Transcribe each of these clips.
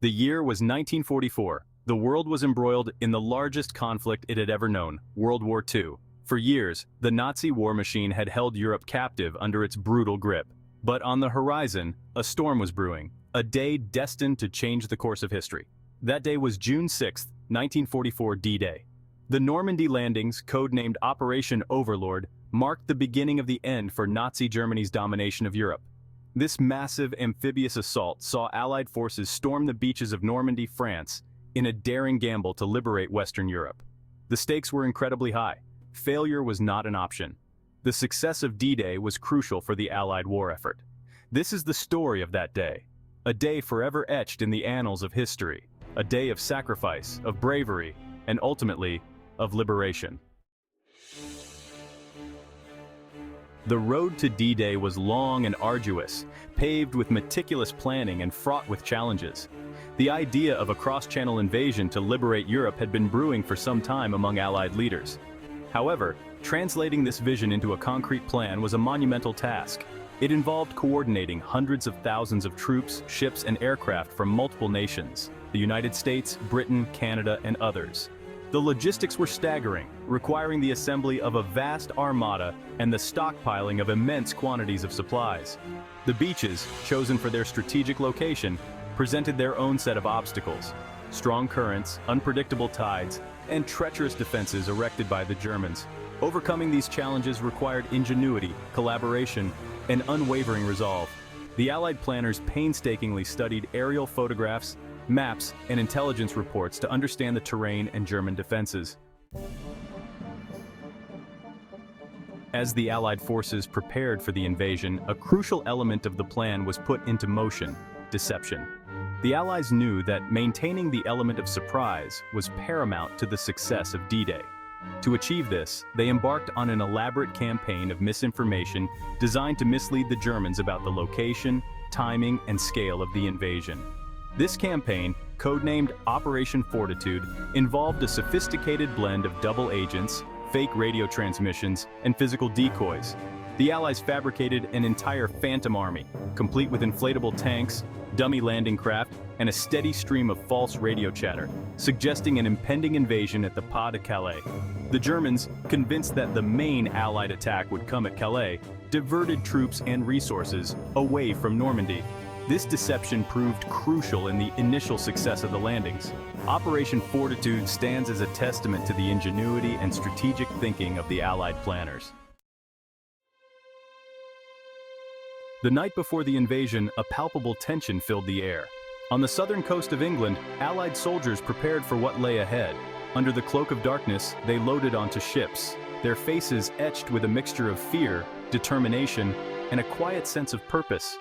The year was 1944. The world was embroiled in the largest conflict it had ever known, World War II. For years, the Nazi war machine had held Europe captive under its brutal grip. But on the horizon, a storm was brewing, a day destined to change the course of history. That day was June 6, 1944, D-Day. The Normandy landings, codenamed Operation Overlord, marked the beginning of the end for Nazi Germany's domination of Europe. This massive amphibious assault saw Allied forces storm the beaches of Normandy, France, in a daring gamble to liberate Western Europe. The stakes were incredibly high. Failure was not an option. The success of D-Day was crucial for the Allied war effort. This is the story of that day. A day forever etched in the annals of history. A day of sacrifice, of bravery, and ultimately, of liberation. The road to D-Day was long and arduous, paved with meticulous planning and fraught with challenges. The idea of a cross-channel invasion to liberate Europe had been brewing for some time among Allied leaders. However, translating this vision into a concrete plan was a monumental task. It involved coordinating hundreds of thousands of troops, ships, and aircraft from multiple nations: the United States, Britain, Canada, and others. The logistics were staggering, requiring the assembly of a vast armada and the stockpiling of immense quantities of supplies. The beaches, chosen for their strategic location, presented their own set of obstacles: strong currents, unpredictable tides, and treacherous defenses erected by the Germans. Overcoming these challenges required ingenuity, collaboration, and unwavering resolve. The Allied planners painstakingly studied aerial photographs, maps, and intelligence reports to understand the terrain and German defenses. As the Allied forces prepared for the invasion, a crucial element of the plan was put into motion: deception. The Allies knew that maintaining the element of surprise was paramount to the success of D-Day. To achieve this, they embarked on an elaborate campaign of misinformation designed to mislead the Germans about the location, timing, and scale of the invasion. This campaign, codenamed Operation Fortitude, involved a sophisticated blend of double agents, fake radio transmissions, and physical decoys. The Allies fabricated an entire phantom army, complete with inflatable tanks, dummy landing craft, and a steady stream of false radio chatter, suggesting an impending invasion at the Pas de Calais. The Germans, convinced that the main Allied attack would come at Calais, diverted troops and resources away from Normandy. This deception proved crucial in the initial success of the landings. Operation Fortitude stands as a testament to the ingenuity and strategic thinking of the Allied planners. The night before the invasion, a palpable tension filled the air. On the southern coast of England, Allied soldiers prepared for what lay ahead. Under the cloak of darkness, they loaded onto ships, their faces etched with a mixture of fear, determination, and a quiet sense of purpose.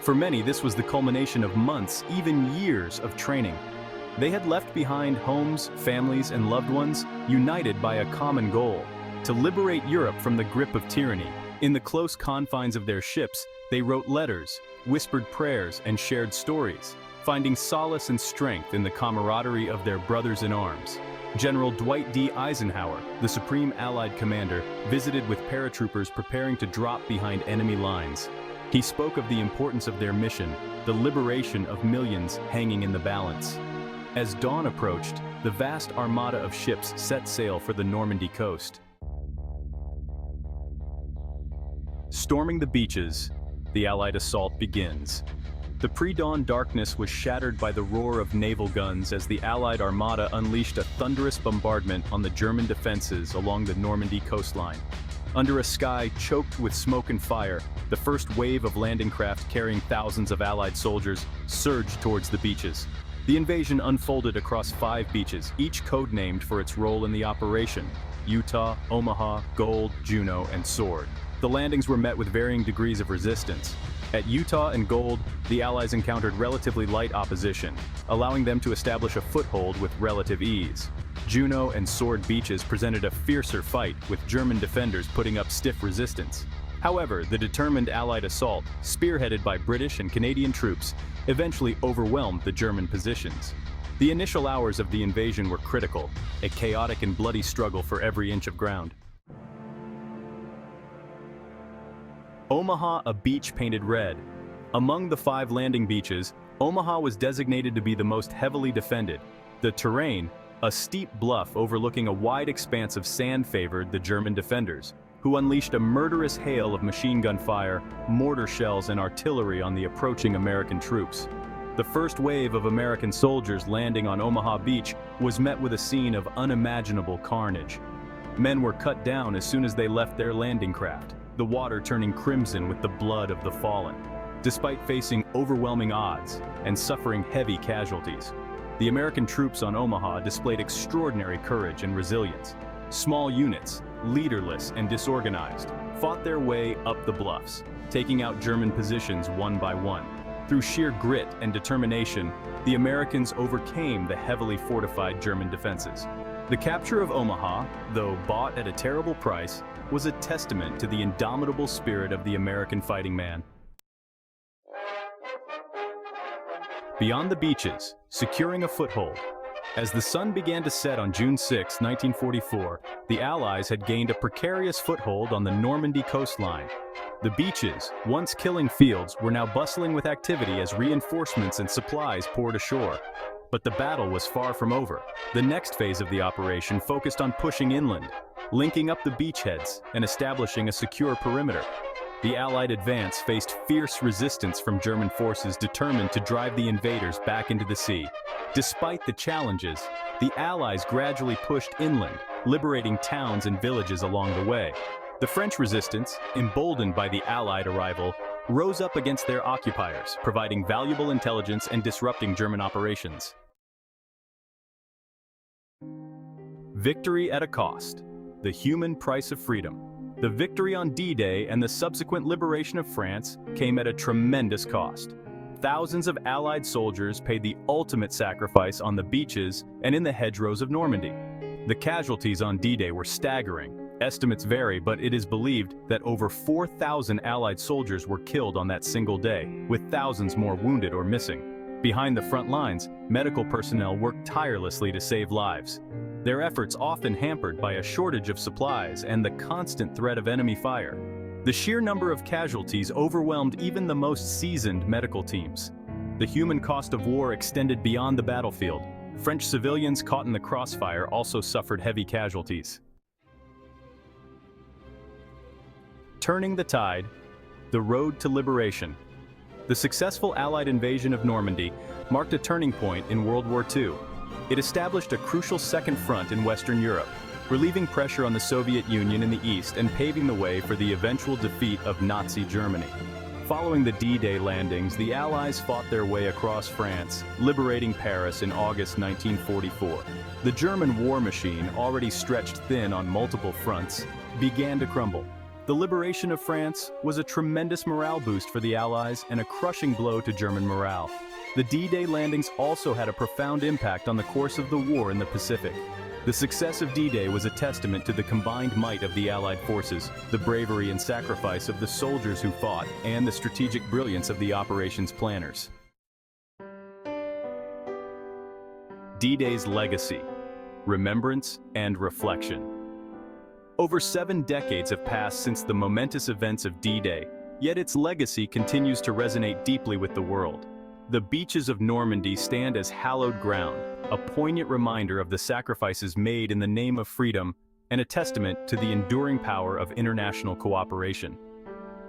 For many, this was the culmination of months, even years, of training. They had left behind homes, families, and loved ones, united by a common goal: to liberate Europe from the grip of tyranny. In the close confines of their ships, they wrote letters, whispered prayers, and shared stories, finding solace and strength in the camaraderie of their brothers in arms. General Dwight D. Eisenhower, the Supreme Allied Commander, visited with paratroopers preparing to drop behind enemy lines. He spoke of the importance of their mission, the liberation of millions hanging in the balance. As dawn approached, the vast armada of ships set sail for the Normandy coast. Storming the beaches, the Allied assault begins. The pre-dawn darkness was shattered by the roar of naval guns as the Allied armada unleashed a thunderous bombardment on the German defenses along the Normandy coastline. Under a sky choked with smoke and fire, the first wave of landing craft carrying thousands of Allied soldiers surged towards the beaches. The invasion unfolded across 5 beaches, each codenamed for its role in the operation: Utah, Omaha, Gold, Juno, and Sword. The landings were met with varying degrees of resistance. At Utah and Gold, the Allies encountered relatively light opposition, allowing them to establish a foothold with relative ease. Juno and Sword beaches presented a fiercer fight, with German defenders putting up stiff resistance. However, the determined Allied assault, spearheaded by British and Canadian troops, eventually overwhelmed the German positions. The initial hours of the invasion were critical, a chaotic and bloody struggle for every inch of ground. Omaha, a beach painted red. Among the 5 landing beaches, Omaha was designated to be the most heavily defended. The terrain, a steep bluff overlooking a wide expanse of sand, favored the German defenders, who unleashed a murderous hail of machine gun fire, mortar shells, and artillery on the approaching American troops. The first wave of American soldiers landing on Omaha Beach was met with a scene of unimaginable carnage. Men were cut down as soon as they left their landing craft, the water turning crimson with the blood of the fallen. Despite facing overwhelming odds and suffering heavy casualties, the American troops on Omaha displayed extraordinary courage and resilience. Small units, leaderless and disorganized, fought their way up the bluffs, taking out German positions one by one. Through sheer grit and determination, the Americans overcame the heavily fortified German defenses. The capture of Omaha, though bought at a terrible price, was a testament to the indomitable spirit of the American fighting man. Beyond the beaches, securing a foothold. As the sun began to set on June 6, 1944, the Allies had gained a precarious foothold on the Normandy coastline. The beaches, once killing fields, were now bustling with activity as reinforcements and supplies poured ashore. But the battle was far from over. The next phase of the operation focused on pushing inland, linking up the beachheads, and establishing a secure perimeter. The Allied advance faced fierce resistance from German forces determined to drive the invaders back into the sea. Despite the challenges, the Allies gradually pushed inland, liberating towns and villages along the way. The French resistance, emboldened by the Allied arrival, rose up against their occupiers, providing valuable intelligence and disrupting German operations. Victory at a cost. The human price of freedom. The victory on D-Day and the subsequent liberation of France came at a tremendous cost. Thousands of Allied soldiers paid the ultimate sacrifice on the beaches and in the hedgerows of Normandy. The casualties on D-Day were staggering. Estimates vary, but it is believed that over 4,000 Allied soldiers were killed on that single day, with thousands more wounded or missing. Behind the front lines, medical personnel worked tirelessly to save lives. Their efforts often hampered by a shortage of supplies and the constant threat of enemy fire. The sheer number of casualties overwhelmed even the most seasoned medical teams. The human cost of war extended beyond the battlefield. French civilians caught in the crossfire also suffered heavy casualties. Turning the tide, the road to liberation. The successful Allied invasion of Normandy marked a turning point in World War II. It established a crucial second front in Western Europe, relieving pressure on the Soviet Union in the east and paving the way for the eventual defeat of Nazi Germany. Following the D-Day landings, the Allies fought their way across France, liberating Paris in August 1944. The German war machine, already stretched thin on multiple fronts, began to crumble. The liberation of France was a tremendous morale boost for the Allies and a crushing blow to German morale. The D-Day landings also had a profound impact on the course of the war in the Pacific. The success of D-Day was a testament to the combined might of the Allied forces, the bravery and sacrifice of the soldiers who fought, and the strategic brilliance of the operations planners. D-Day's legacy, remembrance, and reflection. Over 7 decades have passed since the momentous events of D-Day, yet its legacy continues to resonate deeply with the world. The beaches of Normandy stand as hallowed ground, a poignant reminder of the sacrifices made in the name of freedom and a testament to the enduring power of international cooperation.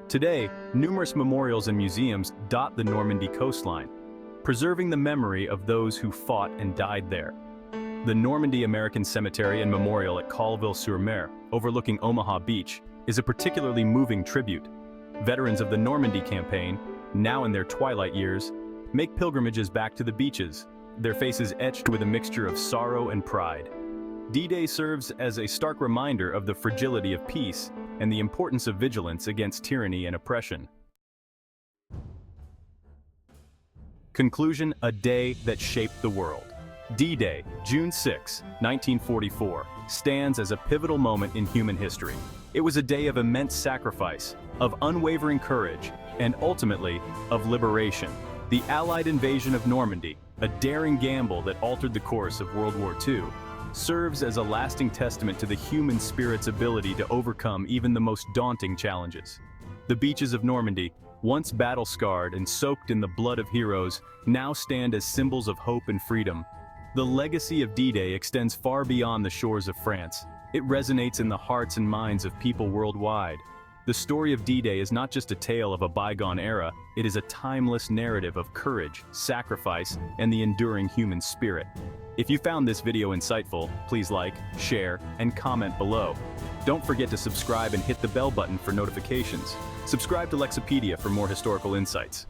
Today, numerous memorials and museums dot the Normandy coastline, preserving the memory of those who fought and died there. The Normandy American Cemetery and Memorial at Colville-sur-Mer, overlooking Omaha Beach, is a particularly moving tribute. Veterans of the Normandy campaign, now in their twilight years, make pilgrimages back to the beaches, their faces etched with a mixture of sorrow and pride. D-Day serves as a stark reminder of the fragility of peace and the importance of vigilance against tyranny and oppression. Conclusion: a day that shaped the world. D-Day, June 6, 1944, stands as a pivotal moment in human history. It was a day of immense sacrifice, of unwavering courage, and ultimately, of liberation. The Allied invasion of Normandy, a daring gamble that altered the course of World War II, serves as a lasting testament to the human spirit's ability to overcome even the most daunting challenges. The beaches of Normandy, once battle-scarred and soaked in the blood of heroes, now stand as symbols of hope and freedom. The legacy of D-Day extends far beyond the shores of France. It resonates in the hearts and minds of people worldwide. The story of D-Day is not just a tale of a bygone era, it is a timeless narrative of courage, sacrifice, and the enduring human spirit. If you found this video insightful, please like, share, and comment below. Don't forget to subscribe and hit the bell button for notifications. Subscribe to Lexipedia for more historical insights.